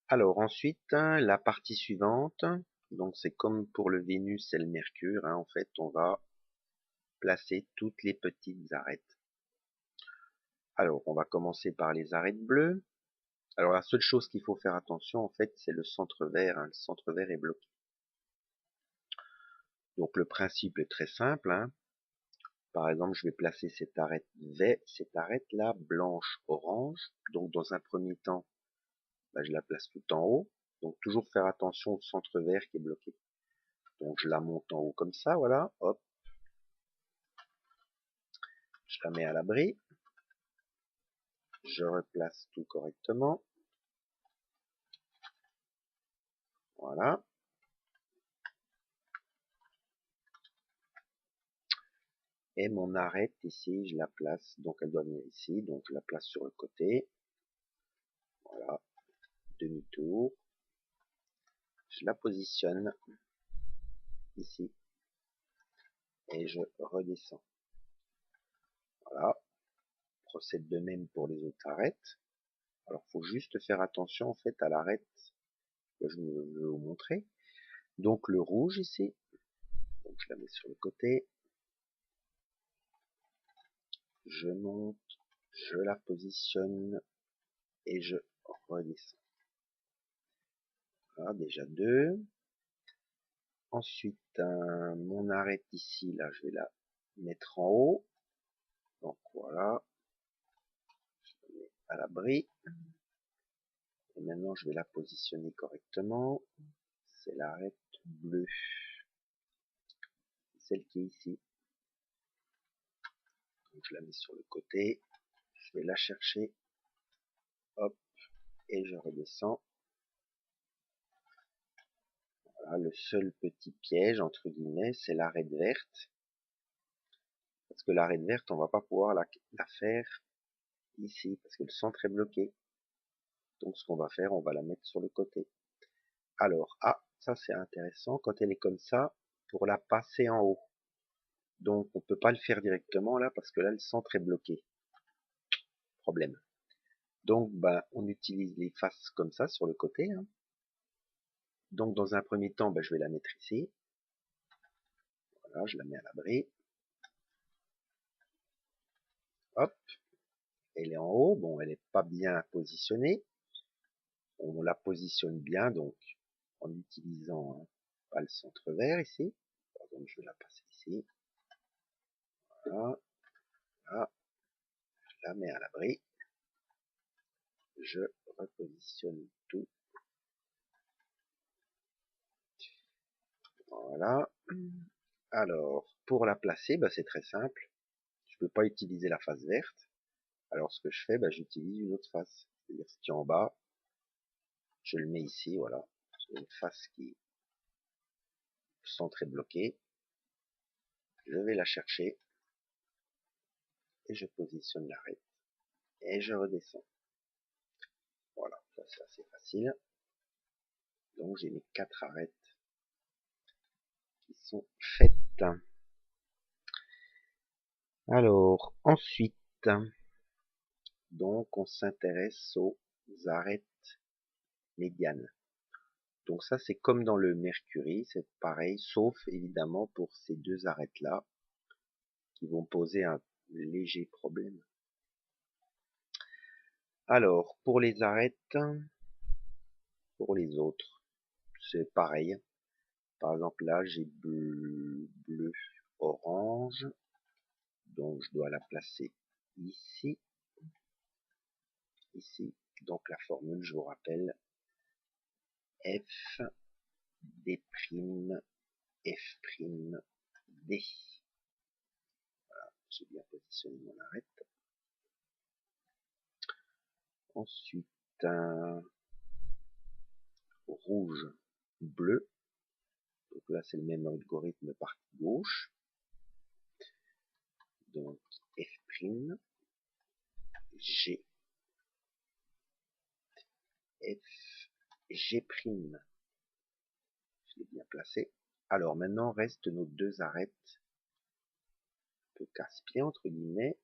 Alors ensuite, la partie suivante, donc c'est comme pour le Vénus et le Mercure, en fait, on va placer toutes les petites arêtes. Alors, on va commencer par les arêtes bleues. Alors, la seule chose qu'il faut faire attention, en fait, c'est le centre vert. Le centre vert est bloqué. Donc, le principe est très simple. Par exemple, je vais placer cette arête-là, blanche-orange. Donc, dans un premier temps, je la place tout en haut. Donc, toujours faire attention au centre vert qui est bloqué. Donc, je la monte en haut comme ça, voilà. Hop, je la mets à l'abri. Je replace tout correctement. Voilà. Et mon arête ici, je la place, donc elle doit venir ici, donc je la place sur le côté. Voilà, demi-tour. Je la positionne ici et je redescends. Voilà, procède de même pour les autres arêtes. Alors, il faut juste faire attention en fait à l'arête que je veux vous montrer. Donc le rouge ici, donc je la mets sur le côté. Je monte, je la positionne et je redescends. Voilà, déjà deux. Ensuite, mon arête ici, là, je vais la mettre en haut. Donc voilà, je la mets à l'abri. Et maintenant, je vais la positionner correctement. C'est l'arête bleue, celle qui est ici. Donc je la mets sur le côté. Je vais la chercher. Hop, et je redescends. Voilà, le seul petit piège, entre guillemets, c'est l'arête verte. Parce que l'arête verte, on va pas pouvoir la faire ici, parce que le centre est bloqué. Donc ce qu'on va faire, on va la mettre sur le côté. Alors, ça c'est intéressant, quand elle est comme ça, pour la passer en haut. Donc on peut pas le faire directement là, parce que là le centre est bloqué. Problème. Donc on utilise les faces comme ça sur le côté. Donc dans un premier temps, je vais la mettre ici. Voilà, je la mets à l'abri. Hop, elle est en haut. Bon, elle n'est pas bien positionnée. On la positionne bien, donc en utilisant pas le centre vert ici. Donc je vais la passer ici. Voilà, voilà. Je la mets à l'abri. Je repositionne tout. Voilà. Alors, pour la placer, c'est très simple. Je ne peux pas utiliser la face verte. Alors, ce que je fais, j'utilise une autre face. C'est-à-dire ce qui est en bas, je le mets ici, voilà. C'est une face qui est centrée bloquée. Je vais la chercher. Et je positionne l'arête. Et je redescends. Voilà, ça c'est assez facile. Donc, j'ai mes 4 arêtes qui sont faites. Alors, ensuite, donc on s'intéresse aux arêtes médianes. Donc ça c'est comme dans le Mercury, c'est pareil, sauf évidemment pour ces deux arêtes-là qui vont poser un léger problème. Alors, pour les arêtes, pour les autres, c'est pareil. Par exemple là, j'ai bleu, orange, donc je dois la placer ici, ici. Donc la formule, je vous rappelle, F, D', F', D. J'ai bien positionné mon arête. Ensuite, rouge, bleu. Donc là, c'est le même algorithme partie gauche. Donc F', G, F, G'. Je l'ai bien placé. Alors maintenant, reste nos deux arêtes un peu casse-pied entre guillemets.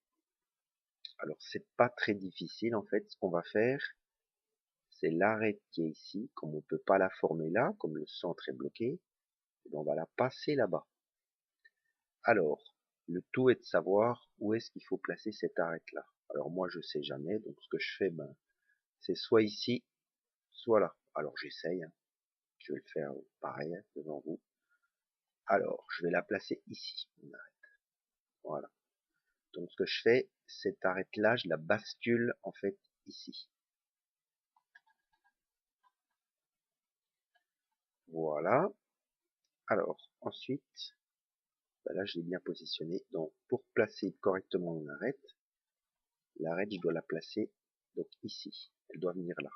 Alors c'est pas très difficile en fait. Ce qu'on va faire, c'est l'arête qui est ici. Comme on ne peut pas la former là, comme le centre est bloqué, on va la passer là-bas. Alors, le tout est de savoir où est-ce qu'il faut placer cette arête-là. Alors moi, je sais jamais, donc ce que je fais, c'est soit ici, soit là. Alors j'essaye, hein. Je vais le faire pareil hein, devant vous. Alors, je vais la placer ici, mon arête. Voilà. Donc ce que je fais, cette arête-là, je la bascule en fait ici. Voilà. Alors, ensuite, là je l'ai bien positionné. Donc pour placer correctement mon arête, l'arête, je dois la placer donc ici. Elle doit venir là.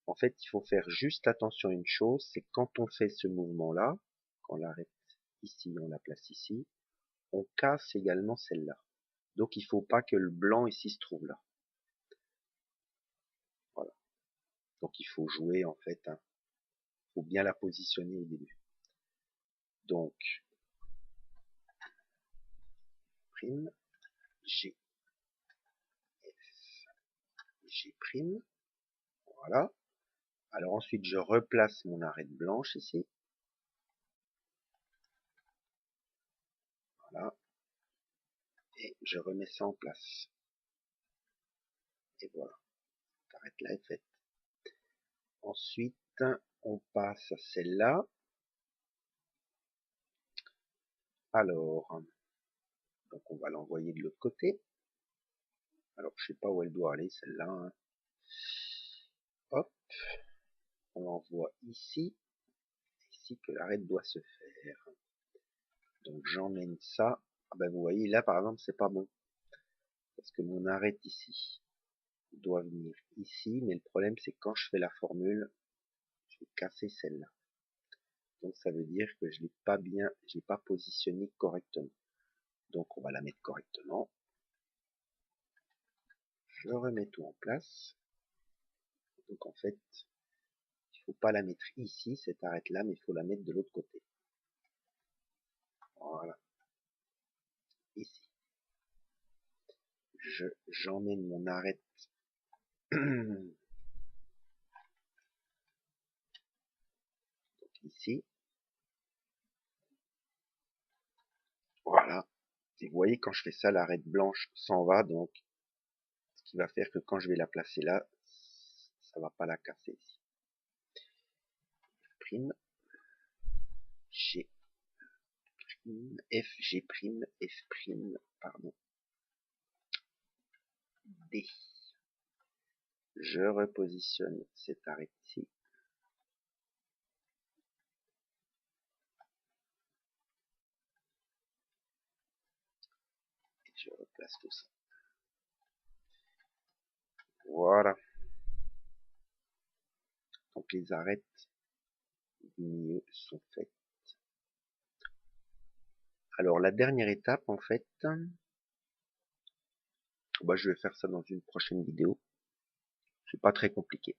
En fait, il faut faire juste attention à une chose, c'est quand on fait ce mouvement-là, quand l'arête ici, on la place ici, on casse également celle-là. Donc il ne faut pas que le blanc ici se trouve là. Voilà. Donc il faut jouer en fait, hein. Il faut bien la positionner au début. Donc, prime, G, F, G prime, voilà. Alors ensuite je replace mon arête blanche ici. Voilà. Et je remets ça en place. Et voilà. Cette arête là est faite. Ensuite, on passe à celle-là. Alors, donc on va l'envoyer de l'autre côté. Alors je sais pas où elle doit aller celle-là, hein. Hop, on l'envoie ici. Ici que l'arête doit se faire. Donc j'emmène ça. Ah ben vous voyez là par exemple c'est pas bon. Parce que mon arête ici doit venir ici. Mais le problème c'est que quand je fais la formule, je vais casser celle-là. Donc ça veut dire que je l'ai pas bien, je l'ai pas positionné correctement. Donc on va la mettre correctement. Je remets tout en place. Donc en fait, il faut pas la mettre ici, cette arête là, mais il faut la mettre de l'autre côté. Voilà. Ici. J'emmène mon arête donc ici. Voilà. Et vous voyez, quand je fais ça, l'arête blanche s'en va, donc ce qui va faire que quand je vais la placer là, ça va pas la casser ici. Prime, G, prime, F, G prime, F prime, pardon, D. Je repositionne cette arête ici. Et je replace tout ça. Voilà. Donc les arêtes du milieu sont faites. Alors la dernière étape en fait, je vais faire ça dans une prochaine vidéo. C'est pas très compliqué.